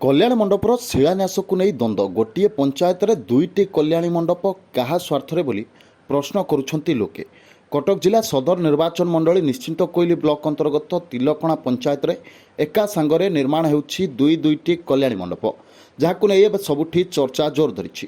कल्याण मंडपर शिलान्यास को नहीं द्वंद्व गोटे पंचायत रे दुईटी कल्याणी मंडप क्या स्वार्थरे बोली प्रश्न करुछंती लोके। कटक जिला सदर निर्वाचन मंडली निश्चिंत कोइली ब्लॉक अंतर्गत तिलकणा पंचायत रे एका सांगरे निर्माण हेउछि दुईटी कल्याणी मंडप जहाकु नहीं एबे सबुठी चर्चा जोर धरिछि।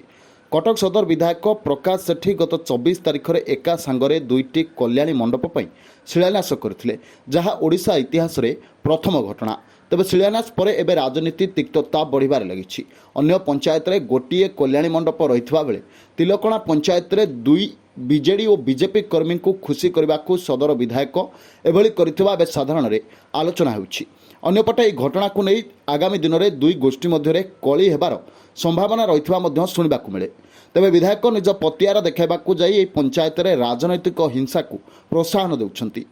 कटक सदर विधायक प्रकाश सेठी गत 24 तारिख में एका सांगरे दुईटी कल्याणी मंडप पर शिलान्यास करथिले जहा ओडिशा इतिहास रे प्रथम घटना। तेबे शिलान्यास पर एबे राजनीति तिक्तता बढ़िबार लगिछि। अन्य पंचायत रे गोटिए कल्याणी मंडप रहितबा बेले तिलकणा पंचायत रे दुई बीजेडी और बीजेपी कर्मी को खुशी करने को सदर विधायक एभली करथिबा बे साधारण रे आलोचना होउछि। अन्यपटे এই घटना नहीं आगामी दिन में दुई गोष्ठी मध्य कली हेबार संभावना रहितबा मध्य सुनिबाकु मिले। तेबे विधायक निज पतियार देखाइबाकु जाई एई पंचायत रे राजनैतिक हिंसा को प्रोत्साहन देउछंती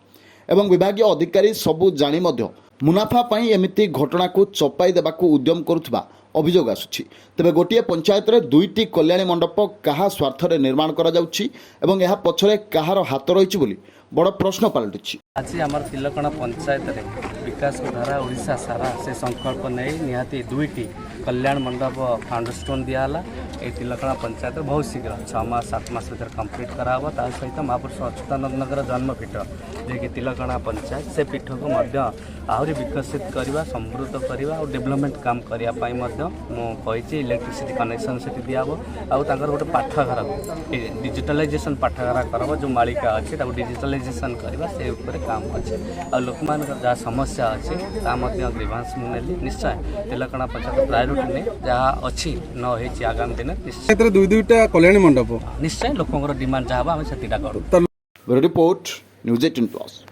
एवं विभागीय अधिकारी सबू जानी मध्य मुनाफा पाई एमिति घटना को चपाई देबाकू उद्यम करुथबा अभियोग आसुछि। तेबे गोटिए पंचायत रे दुईटी कल्याणी मंडप कहा स्वार्थरे निर्माण करा जाउछि एवं एहा पछरे कहार हाथ रहिछि बोली बड़ प्रश्न पलटिछि। आज आम तिलकणा पंचायत रे विकास धारा ओडिशा सारा से संकल्प नहीं निहाती दुईटी कल्याण मंडप फाउंडस्टोन दियाला। ये तिलकणा पंचायत बहुत शीघ्र 6 मास 7 मास भर कंप्लीट कराब। ता सहित महापुरुष अच्युतानंद जन्मपीठ जे तिलकणा पंचायत से पीठ को आहरी विकसित करवा समृद्ध करवा और डेवलपमेंट काम करने इलेक्ट्रिसिटी कनेक्शन से दिहब आउर गोटे पाठागार डिजिटलाइजेशन पाठागार करब जो मालिका अच्छे डिजिटलाइजेशन करवा से ऊपर काम अच्छे आ लोक मान जहाँ समस्या अच्छे ग्रीवांस मुझे निश्चय तिलकणा पंचायत प्रायोरिटी नहीं जहाँ अच्छी न हो आगामी दिन निश्चय दुईटा कल्याणी मंडप निश्चय लोक डिमांड जहाँ आम से करूँ। Report news 18+।